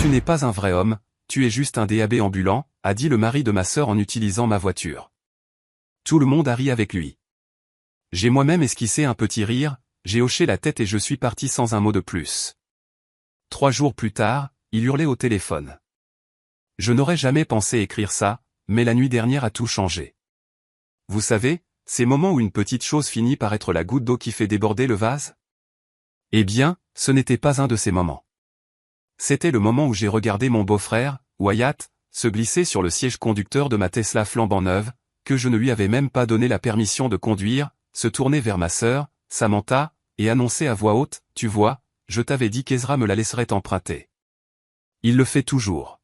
Tu n'es pas un vrai homme, tu es juste un DAB ambulant, a dit le mari de ma sœur en utilisant ma voiture. Tout le monde a ri avec lui. J'ai moi-même esquissé un petit rire, j'ai hoché la tête et je suis parti sans un mot de plus. 3 jours plus tard, il hurlait au téléphone. Je n'aurais jamais pensé écrire ça, mais la nuit dernière a tout changé. Vous savez, ces moments où une petite chose finit par être la goutte d'eau qui fait déborder le vase? Eh bien, ce n'était pas un de ces moments. C'était le moment où j'ai regardé mon beau-frère, Wyatt, se glisser sur le siège conducteur de ma Tesla flambant neuve, que je ne lui avais même pas donné la permission de conduire, se tourner vers ma sœur, Samantha, et annoncer à voix haute, « Tu vois, je t'avais dit qu'Ezra me la laisserait emprunter. » Il le fait toujours.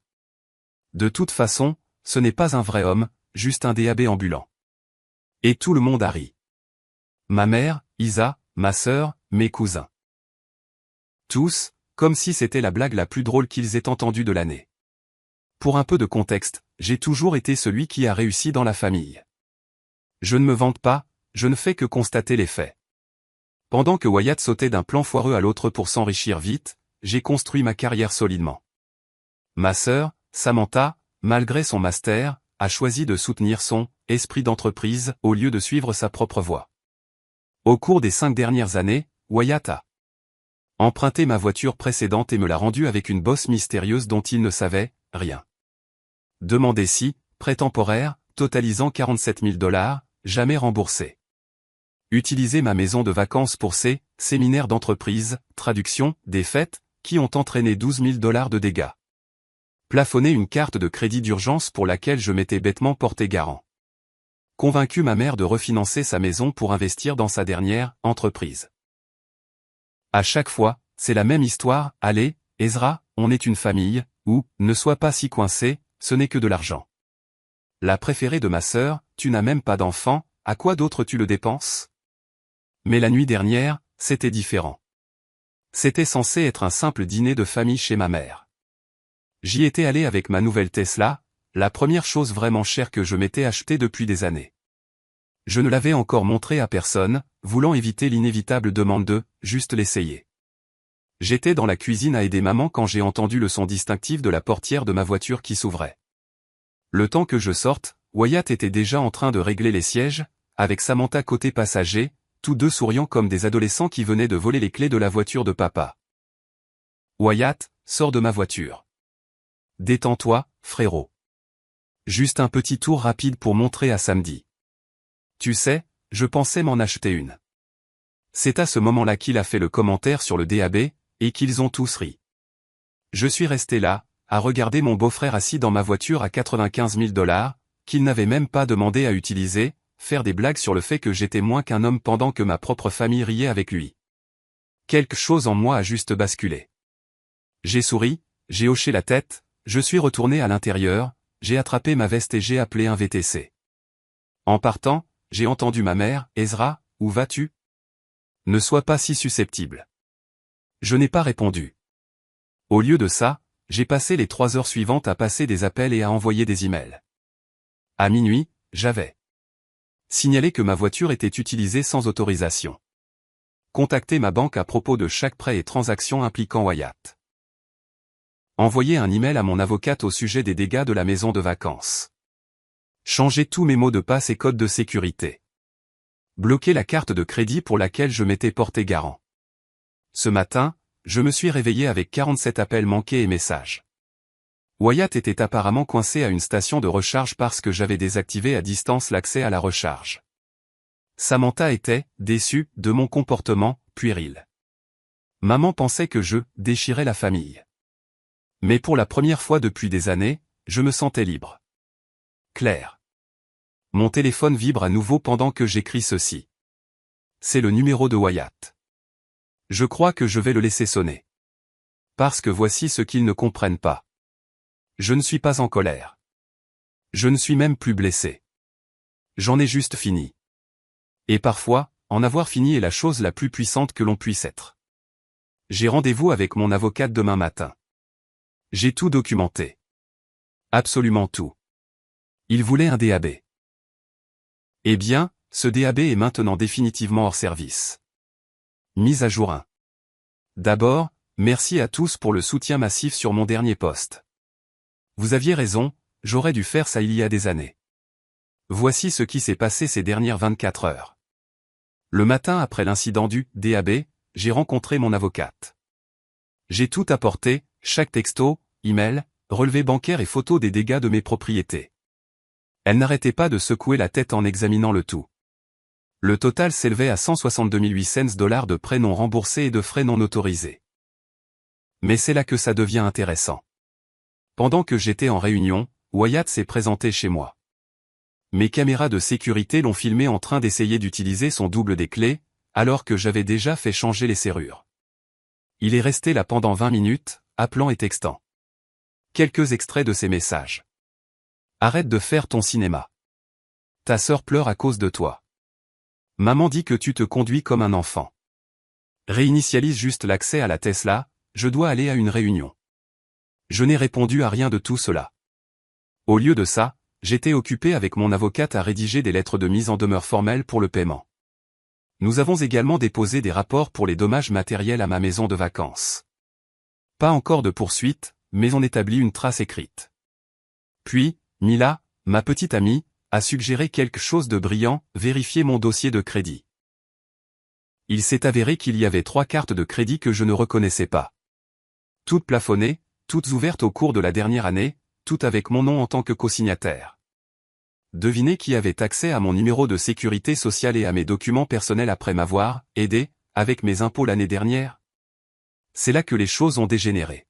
De toute façon, ce n'est pas un vrai homme, juste un DAB ambulant. Et tout le monde a ri. Ma mère, Isa, ma sœur, mes cousins. Tous, comme si c'était la blague la plus drôle qu'ils aient entendue de l'année. Pour un peu de contexte, j'ai toujours été celui qui a réussi dans la famille. Je ne me vante pas, je ne fais que constater les faits. Pendant que Wyatt sautait d'un plan foireux à l'autre pour s'enrichir vite, j'ai construit ma carrière solidement. Ma sœur, Samantha, malgré son master, a choisi de soutenir son « esprit d'entreprise » au lieu de suivre sa propre voie. Au cours des 5 dernières années, Wyatt a emprunté ma voiture précédente et me l'a rendue avec une bosse mystérieuse dont il ne savait rien. Demandé si, prêt temporaire, totalisant 47 000 $, jamais remboursé. Utiliser ma maison de vacances pour ses séminaires d'entreprise, traduction, des fêtes, qui ont entraîné 12 000 $ de dégâts. Plafonner une carte de crédit d'urgence pour laquelle je m'étais bêtement porté garant. Convaincu ma mère de refinancer sa maison pour investir dans sa dernière entreprise. À chaque fois, c'est la même histoire, allez, Ezra, on est une famille, ou, ne sois pas si coincé, ce n'est que de l'argent. La préférée de ma sœur, tu n'as même pas d'enfant, à quoi d'autre tu le dépenses? Mais la nuit dernière, c'était différent. C'était censé être un simple dîner de famille chez ma mère. J'y étais allé avec ma nouvelle Tesla, la première chose vraiment chère que je m'étais achetée depuis des années. Je ne l'avais encore montré à personne, voulant éviter l'inévitable demande de « juste l'essayer ». J'étais dans la cuisine à aider maman quand j'ai entendu le son distinctif de la portière de ma voiture qui s'ouvrait. Le temps que je sorte, Wyatt était déjà en train de régler les sièges, avec Samantha côté passager, tous deux souriant comme des adolescents qui venaient de voler les clés de la voiture de papa. Wyatt, sors de ma voiture. Détends-toi, frérot. Juste un petit tour rapide pour montrer à samedi. Tu sais, je pensais m'en acheter une. C'est à ce moment-là qu'il a fait le commentaire sur le DAB, et qu'ils ont tous ri. Je suis resté là, à regarder mon beau-frère assis dans ma voiture à 95 000 $, qu'il n'avait même pas demandé à utiliser, faire des blagues sur le fait que j'étais moins qu'un homme pendant que ma propre famille riait avec lui. Quelque chose en moi a juste basculé. J'ai souri, j'ai hoché la tête, je suis retourné à l'intérieur, j'ai attrapé ma veste et j'ai appelé un VTC. En partant, j'ai entendu ma mère, « Ezra, où vas-tu? Ne sois pas si susceptible. » Je n'ai pas répondu. Au lieu de ça, j'ai passé les 3 heures suivantes à passer des appels et à envoyer des emails. À minuit, j'avais signalé que ma voiture était utilisée sans autorisation. Contacté ma banque à propos de chaque prêt et transaction impliquant Wyatt. Envoyé un email à mon avocate au sujet des dégâts de la maison de vacances. Changer tous mes mots de passe et codes de sécurité. Bloquer la carte de crédit pour laquelle je m'étais porté garant. Ce matin, je me suis réveillé avec 47 appels manqués et messages. Wyatt était apparemment coincé à une station de recharge parce que j'avais désactivé à distance l'accès à la recharge. Samantha était déçue de mon comportement puéril. Maman pensait que je déchirais la famille. Mais pour la première fois depuis des années, je me sentais libre. Claire. Mon téléphone vibre à nouveau pendant que j'écris ceci. C'est le numéro de Wyatt. Je crois que je vais le laisser sonner. Parce que voici ce qu'ils ne comprennent pas. Je ne suis pas en colère. Je ne suis même plus blessé. J'en ai juste fini. Et parfois, en avoir fini est la chose la plus puissante que l'on puisse être. J'ai rendez-vous avec mon avocate demain matin. J'ai tout documenté. Absolument tout. Il voulait un DAB. Eh bien, ce DAB est maintenant définitivement hors service. Mise à jour 1. D'abord, Merci à tous pour le soutien massif sur mon dernier post. Vous aviez raison, j'aurais dû faire ça il y a des années. Voici ce qui s'est passé ces dernières 24 heures. Le matin après l'incident du DAB, j'ai rencontré mon avocate. J'ai tout apporté, chaque texto, email, relevé bancaire et photo des dégâts de mes propriétés. Elle n'arrêtait pas de secouer la tête en examinant le tout. Le total s'élevait à 162 800 $ de prêts non remboursés et de frais non autorisés. Mais c'est là que ça devient intéressant. Pendant que j'étais en réunion, Wyatt s'est présenté chez moi. Mes caméras de sécurité l'ont filmé en train d'essayer d'utiliser son double des clés, alors que j'avais déjà fait changer les serrures. Il est resté là pendant 20 minutes, appelant et textant. Quelques extraits de ses messages. Arrête de faire ton cinéma. Ta sœur pleure à cause de toi. Maman dit que tu te conduis comme un enfant. Réinitialise juste l'accès à la Tesla, je dois aller à une réunion. Je n'ai répondu à rien de tout cela. Au lieu de ça, j'étais occupé avec mon avocate à rédiger des lettres de mise en demeure formelle pour le paiement. Nous avons également déposé des rapports pour les dommages matériels à ma maison de vacances. Pas encore de poursuite, mais on établit une trace écrite. Puis, Mila, ma petite amie, a suggéré quelque chose de brillant, vérifier mon dossier de crédit. Il s'est avéré qu'il y avait 3 cartes de crédit que je ne reconnaissais pas. Toutes plafonnées, toutes ouvertes au cours de la dernière année, toutes avec mon nom en tant que co-signataire. Devinez qui avait accès à mon numéro de sécurité sociale et à mes documents personnels après m'avoir aidé, avec mes impôts l'année dernière? C'est là que les choses ont dégénéré.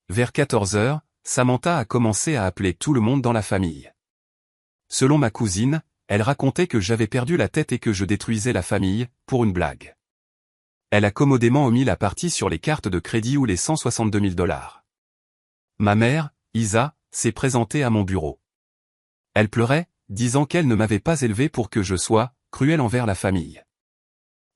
Vers 14 heures, Samantha a commencé à appeler tout le monde dans la famille. Selon ma cousine, elle racontait que j'avais perdu la tête et que je détruisais la famille, pour une blague. Elle a commodément omis la partie sur les cartes de crédit ou les 162 000 $. Ma mère, Isa, s'est présentée à mon bureau. Elle pleurait, disant qu'elle ne m'avait pas élevé pour que je sois cruel envers la famille.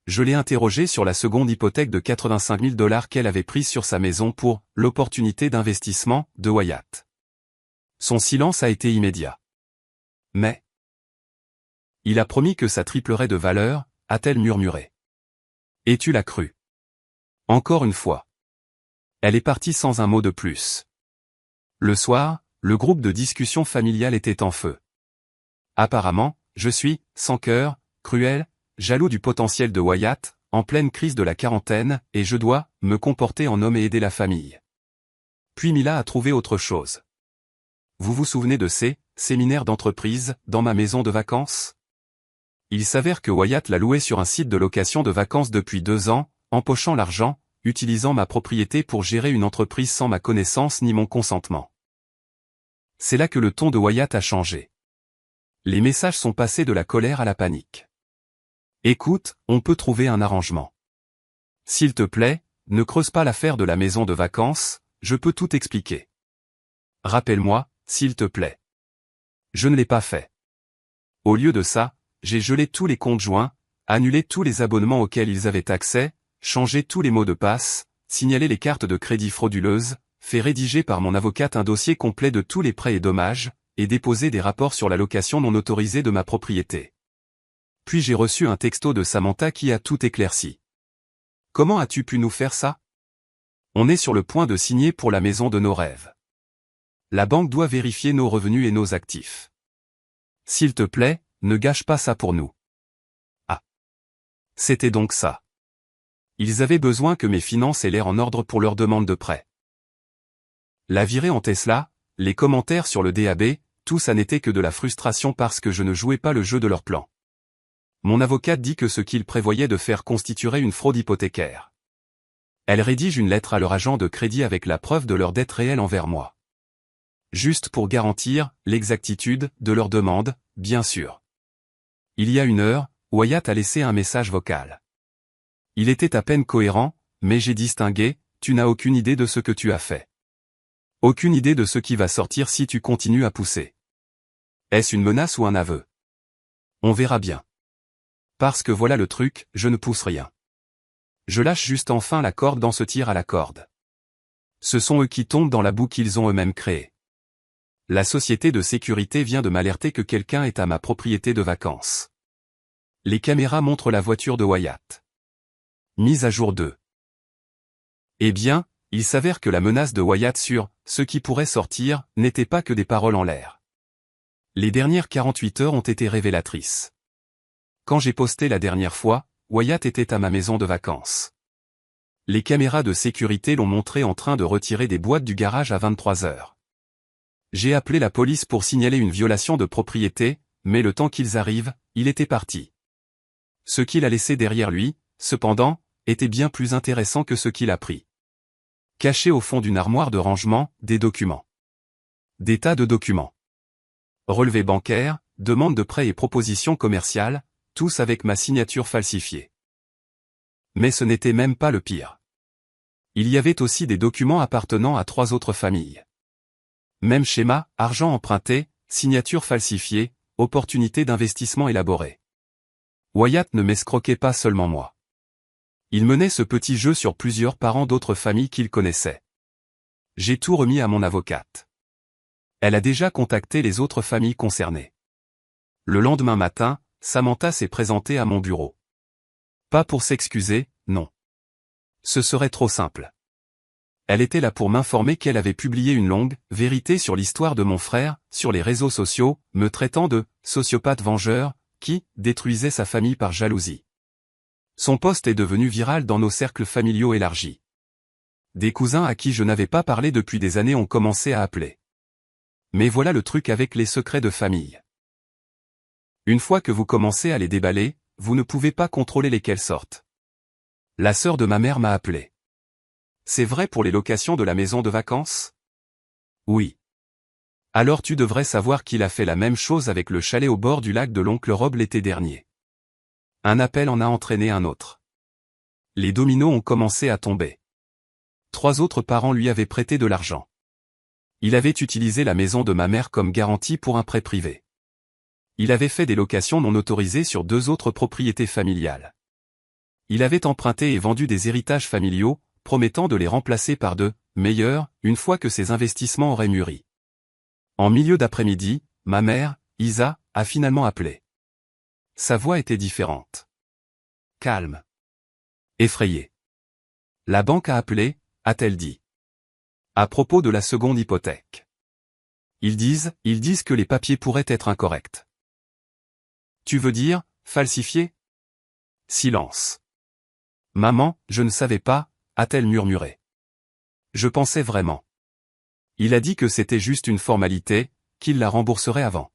Je l'ai interrogée sur la seconde hypothèque de 85 000 $ qu'elle avait prise sur sa maison pour l'opportunité d'investissement de Wyatt. Son silence a été immédiat. Mais il a promis que ça triplerait de valeur, a-t-elle murmuré. Et tu l'as cru. Encore une fois. Elle est partie sans un mot de plus. Le soir, le groupe de discussion familiale était en feu. Apparemment, je suis, sans cœur, cruel, jaloux du potentiel de Wyatt, en pleine crise de la quarantaine, et je dois me comporter en homme et aider la famille. Puis Mila a trouvé autre chose. Vous vous souvenez de ces séminaires d'entreprise dans ma maison de vacances? Il s'avère que Wyatt l'a loué sur un site de location de vacances depuis 2 ans, empochant l'argent, utilisant ma propriété pour gérer une entreprise sans ma connaissance ni mon consentement. C'est là que le ton de Wyatt a changé. Les messages sont passés de la colère à la panique. Écoute, on peut trouver un arrangement. S'il te plaît, ne creuse pas l'affaire de la maison de vacances, je peux tout expliquer. Rappelle-moi, s'il te plaît. Je ne l'ai pas fait. Au lieu de ça, j'ai gelé tous les comptes joints, annulé tous les abonnements auxquels ils avaient accès, changé tous les mots de passe, signalé les cartes de crédit frauduleuses, fait rédiger par mon avocate un dossier complet de tous les prêts et dommages, et déposé des rapports sur la location non autorisée de ma propriété. Puis j'ai reçu un texto de Samantha qui a tout éclairci. Comment as-tu pu nous faire ça? On est sur le point de signer pour la maison de nos rêves. La banque doit vérifier nos revenus et nos actifs. S'il te plaît, ne gâche pas ça pour nous. Ah. C'était donc ça. Ils avaient besoin que mes finances aient l'air en ordre pour leur demande de prêt. La virée en Tesla, les commentaires sur le DAB, tout ça n'était que de la frustration parce que je ne jouais pas le jeu de leur plan. Mon avocate dit que ce qu'ils prévoyaient de faire constituerait une fraude hypothécaire. Elle rédige une lettre à leur agent de crédit avec la preuve de leur dette réelle envers moi. Juste pour garantir l'exactitude de leur demande, bien sûr. Il y a 1 heure, Wyatt a laissé un message vocal. Il était à peine cohérent, mais j'ai distingué, tu n'as aucune idée de ce que tu as fait. Aucune idée de ce qui va sortir si tu continues à pousser. Est-ce une menace ou un aveu? On verra bien. Parce que voilà le truc, je ne pousse rien. Je lâche juste enfin la corde dans ce tir à la corde. Ce sont eux qui tombent dans la boue qu'ils ont eux-mêmes créée. La société de sécurité vient de m'alerter que quelqu'un est à ma propriété de vacances. Les caméras montrent la voiture de Wyatt. Mise à jour 2. Eh bien, il s'avère que la menace de Wyatt sur « ce qui pourrait sortir » n'était pas que des paroles en l'air. Les dernières 48 heures ont été révélatrices. Quand j'ai posté la dernière fois, Wyatt était à ma maison de vacances. Les caméras de sécurité l'ont montré en train de retirer des boîtes du garage à 23 heures. J'ai appelé la police pour signaler une violation de propriété, mais le temps qu'ils arrivent, il était parti. Ce qu'il a laissé derrière lui, cependant, était bien plus intéressant que ce qu'il a pris. Caché au fond d'une armoire de rangement, des documents. Des tas de documents. Relevés bancaires, demandes de prêts et propositions commerciales, tous avec ma signature falsifiée. Mais ce n'était même pas le pire. Il y avait aussi des documents appartenant à 3 autres familles. Même schéma, argent emprunté, signature falsifiée, opportunité d'investissement élaborée. Wyatt ne m'escroquait pas seulement moi. Il menait ce petit jeu sur plusieurs parents d'autres familles qu'il connaissait. J'ai tout remis à mon avocate. Elle a déjà contacté les autres familles concernées. Le lendemain matin, Samantha s'est présentée à mon bureau. Pas pour s'excuser, non. Ce serait trop simple. Elle était là pour m'informer qu'elle avait publié une longue vérité sur l'histoire de mon frère, sur les réseaux sociaux, me traitant de sociopathe vengeur, qui détruisait sa famille par jalousie. Son post est devenu viral dans nos cercles familiaux élargis. Des cousins à qui je n'avais pas parlé depuis des années ont commencé à appeler. Mais voilà le truc avec les secrets de famille. Une fois que vous commencez à les déballer, vous ne pouvez pas contrôler lesquels sortent. La sœur de ma mère m'a appelé. C'est vrai pour les locations de la maison de vacances? Oui. Alors tu devrais savoir qu'il a fait la même chose avec le chalet au bord du lac de l'oncle Rob l'été dernier. Un appel en a entraîné un autre. Les dominos ont commencé à tomber. 3 autres parents lui avaient prêté de l'argent. Il avait utilisé la maison de ma mère comme garantie pour un prêt privé. Il avait fait des locations non autorisées sur 2 autres propriétés familiales. Il avait emprunté et vendu des héritages familiaux, promettant de les remplacer par de meilleurs, une fois que ses investissements auraient mûri. En milieu d'après-midi, ma mère, Isa, a finalement appelé. Sa voix était différente. Calme. Effrayée. La banque a appelé, a-t-elle dit. À propos de la seconde hypothèque. Ils disent que les papiers pourraient être incorrects. Tu veux dire, falsifiés? Silence. Maman, je ne savais pas, a-t-elle murmuré. Je pensais vraiment. Il a dit que c'était juste une formalité, qu'il la rembourserait avant.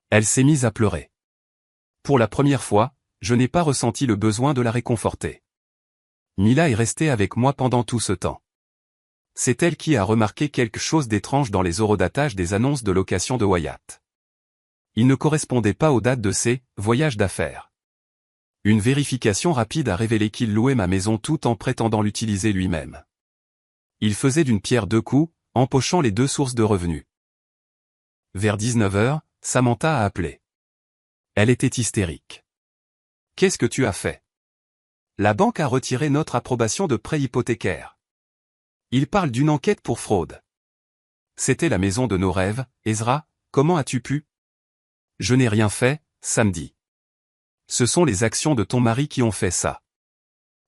Elle s'est mise à pleurer. Pour la première fois, je n'ai pas ressenti le besoin de la réconforter. Mila est restée avec moi pendant tout ce temps. C'est elle qui a remarqué quelque chose d'étrange dans les horodatage des annonces de location de Wyatt. Il ne correspondait pas aux dates de ses voyages d'affaires. Une vérification rapide a révélé qu'il louait ma maison tout en prétendant l'utiliser lui-même. Il faisait d'une pierre 2 coups, empochant les 2 sources de revenus. Vers 19 heures, Samantha a appelé. Elle était hystérique. Qu'est-ce que tu as fait? La banque a retiré notre approbation de prêt hypothécaire. Il parle d'une enquête pour fraude. C'était la maison de nos rêves, Ezra, comment as-tu pu? Je n'ai rien fait, samedi. Ce sont les actions de ton mari qui ont fait ça.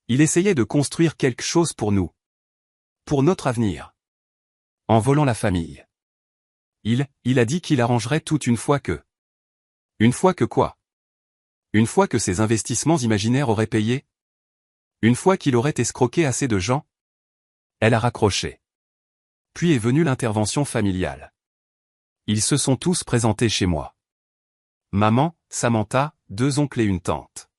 Il essayait de construire quelque chose pour nous. Pour notre avenir. En volant la famille. Il a dit qu'il arrangerait tout une fois que... Une fois que quoi? Une fois que ses investissements imaginaires auraient payé? Une fois qu'il aurait escroqué assez de gens? Elle a raccroché. Puis est venue l'intervention familiale. Ils se sont tous présentés chez moi. Maman, Samantha, 2 oncles et une tante.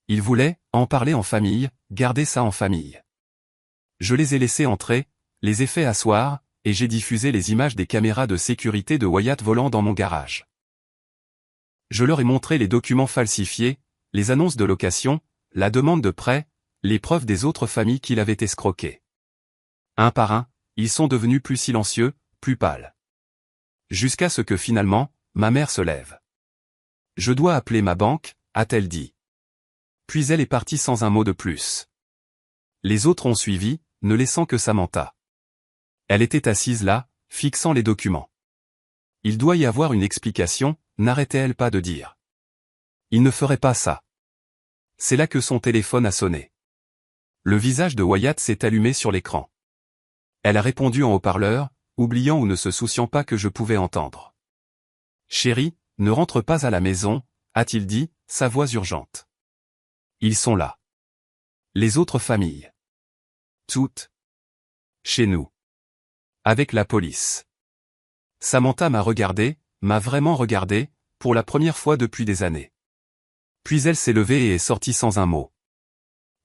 Ils voulaient en parler en famille, garder ça en famille. Je les ai laissés entrer, les ai fait asseoir, et j'ai diffusé les images des caméras de sécurité de Wyatt volant dans mon garage. Je leur ai montré les documents falsifiés, les annonces de location, la demande de prêt, les preuves des autres familles qu'il avait escroquées. Un par un, ils sont devenus plus silencieux, plus pâles. Jusqu'à ce que finalement, ma mère se lève. Je dois appeler ma banque, a-t-elle dit. Puis elle est partie sans un mot de plus. Les autres ont suivi, ne laissant que Samantha. Elle était assise là, fixant les documents. Il doit y avoir une explication, n'arrêtait-elle pas de dire. Il ne ferait pas ça. C'est là que son téléphone a sonné. Le visage de Wyatt s'est allumé sur l'écran. Elle a répondu en haut-parleur, oubliant ou ne se souciant pas que je pouvais entendre. « Chérie, ne rentre pas à la maison », a-t-il dit, sa voix urgente. Ils sont là. Les autres familles. Toutes. Chez nous. Avec la police. Samantha m'a regardé, m'a vraiment regardé, pour la première fois depuis des années. Puis elle s'est levée et est sortie sans un mot.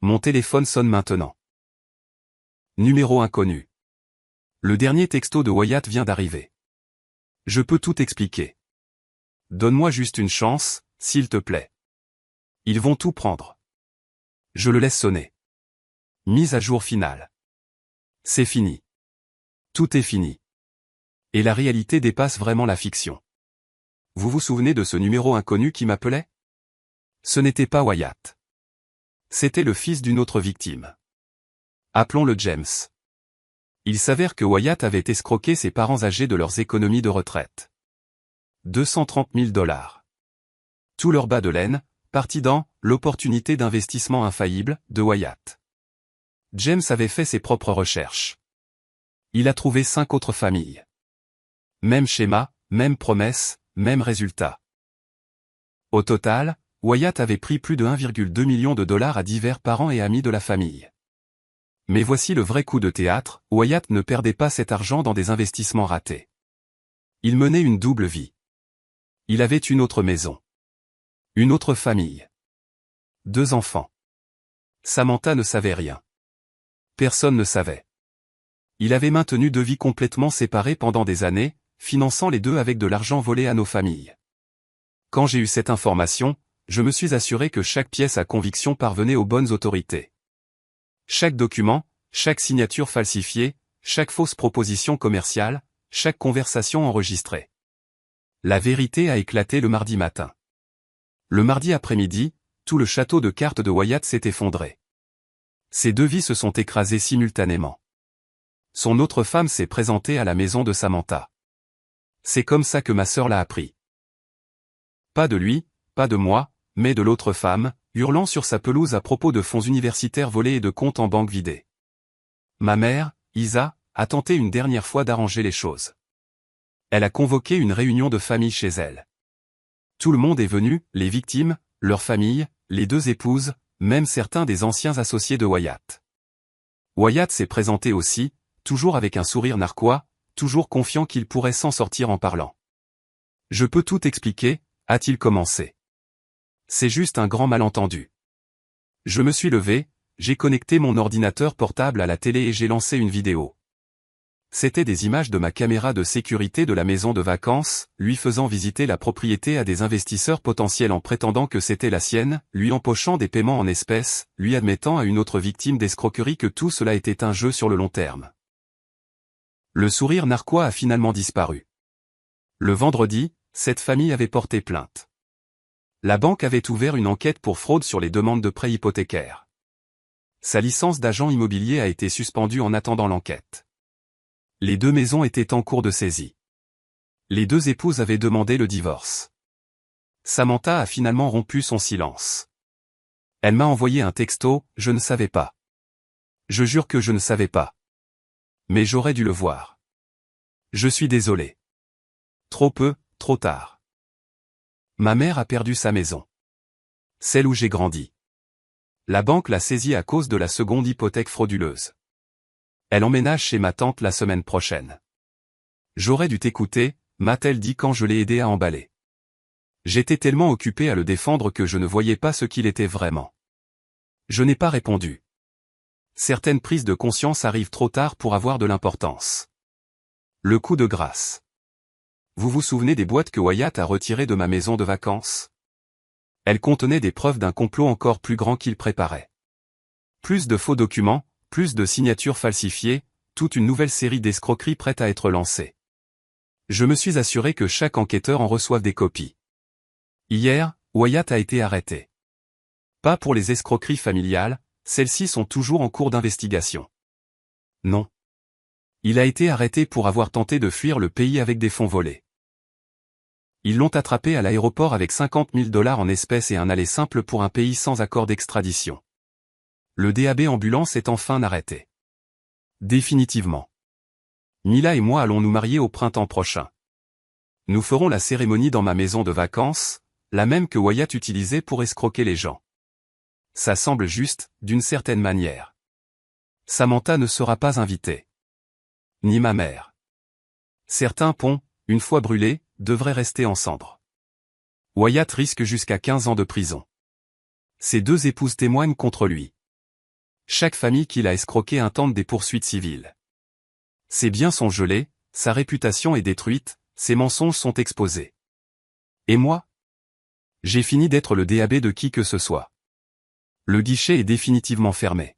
Mon téléphone sonne maintenant. Numéro inconnu. Le dernier texto de Wyatt vient d'arriver. Je peux tout expliquer. Donne-moi juste une chance, s'il te plaît. Ils vont tout prendre. Je le laisse sonner. Mise à jour finale. C'est fini. Tout est fini. Et la réalité dépasse vraiment la fiction. Vous vous souvenez de ce numéro inconnu qui m'appelait? Ce n'était pas Wyatt. C'était le fils d'une autre victime. Appelons-le James. Il s'avère que Wyatt avait escroqué ses parents âgés de leurs économies de retraite. 230 000 $. Tout leur bas de laine, parti dans « l'opportunité d'investissement infaillible » de Wyatt. James avait fait ses propres recherches. Il a trouvé 5 autres familles. Même schéma, même promesse, même résultat. Au total, Wyatt avait pris plus de 1,2 million de $ à divers parents et amis de la famille. Mais voici le vrai coup de théâtre, Wyatt ne perdait pas cet argent dans des investissements ratés. Il menait une double vie. Il avait une autre maison. Une autre famille. 2 enfants. Samantha ne savait rien. Personne ne savait. Il avait maintenu 2 vies complètement séparées pendant des années, finançant les 2 avec de l'argent volé à nos familles. Quand j'ai eu cette information, je me suis assuré que chaque pièce à conviction parvenait aux bonnes autorités. Chaque document, chaque signature falsifiée, chaque fausse proposition commerciale, chaque conversation enregistrée. La vérité a éclaté le mardi matin. Le mardi après-midi, tout le château de cartes de Wyatt s'est effondré. Ces 2 vies se sont écrasées simultanément. Son autre femme s'est présentée à la maison de Samantha. C'est comme ça que ma sœur l'a appris. Pas de lui, pas de moi, mais de l'autre femme, hurlant sur sa pelouse à propos de fonds universitaires volés et de comptes en banque vidés. Ma mère, Isa, a tenté une dernière fois d'arranger les choses. Elle a convoqué une réunion de famille chez elle. Tout le monde est venu, les victimes, leurs familles, les 2 épouses, même certains des anciens associés de Wyatt. Wyatt s'est présenté aussi, toujours avec un sourire narquois, toujours confiant qu'il pourrait s'en sortir en parlant. « Je peux tout expliquer », a-t-il commencé. C'est juste un grand malentendu. Je me suis levé, j'ai connecté mon ordinateur portable à la télé et j'ai lancé une vidéo. C'était des images de ma caméra de sécurité de la maison de vacances, lui faisant visiter la propriété à des investisseurs potentiels en prétendant que c'était la sienne, lui empochant des paiements en espèces, lui admettant à une autre victime d'escroquerie que tout cela était un jeu sur le long terme. Le sourire narquois a finalement disparu. Le vendredi, cette famille avait porté plainte. La banque avait ouvert une enquête pour fraude sur les demandes de prêts hypothécaires. Sa licence d'agent immobilier a été suspendue en attendant l'enquête. Les 2 maisons étaient en cours de saisie. Les 2 épouses avaient demandé le divorce. Samantha a finalement rompu son silence. Elle m'a envoyé un texto, je ne savais pas. Je jure que je ne savais pas. Mais j'aurais dû le voir. Je suis désolé. Trop peu, trop tard. Ma mère a perdu sa maison. Celle où j'ai grandi. La banque l'a saisie à cause de la seconde hypothèque frauduleuse. Elle emménage chez ma tante la semaine prochaine. J'aurais dû t'écouter, m'a-t-elle dit quand je l'ai aidé à emballer. J'étais tellement occupé à le défendre que je ne voyais pas ce qu'il était vraiment. Je n'ai pas répondu. Certaines prises de conscience arrivent trop tard pour avoir de l'importance. Le coup de grâce. Vous vous souvenez des boîtes que Wyatt a retirées de ma maison de vacances? Elles contenaient des preuves d'un complot encore plus grand qu'il préparait. Plus de faux documents, plus de signatures falsifiées, toute une nouvelle série d'escroqueries prête à être lancée. Je me suis assuré que chaque enquêteur en reçoive des copies. Hier, Wyatt a été arrêté. Pas pour les escroqueries familiales, celles-ci sont toujours en cours d'investigation. Non. Il a été arrêté pour avoir tenté de fuir le pays avec des fonds volés. Ils l'ont attrapé à l'aéroport avec 50 000 $ en espèces et un aller simple pour un pays sans accord d'extradition. Le DAB ambulance est enfin arrêté. Définitivement. Mila et moi allons nous marier au printemps prochain. Nous ferons la cérémonie dans ma maison de vacances, la même que Wyatt utilisait pour escroquer les gens. Ça semble juste, d'une certaine manière. Samantha ne sera pas invitée. Ni ma mère. Certains ponts, une fois brûlés, devraient rester en cendres. Wyatt risque jusqu'à 15 ans de prison. Ses deux épouses témoignent contre lui. Chaque famille qu'il a escroquée intente des poursuites civiles. Ses biens sont gelés, sa réputation est détruite, ses mensonges sont exposés. Et moi? J'ai fini d'être le DAB de qui que ce soit. Le guichet est définitivement fermé.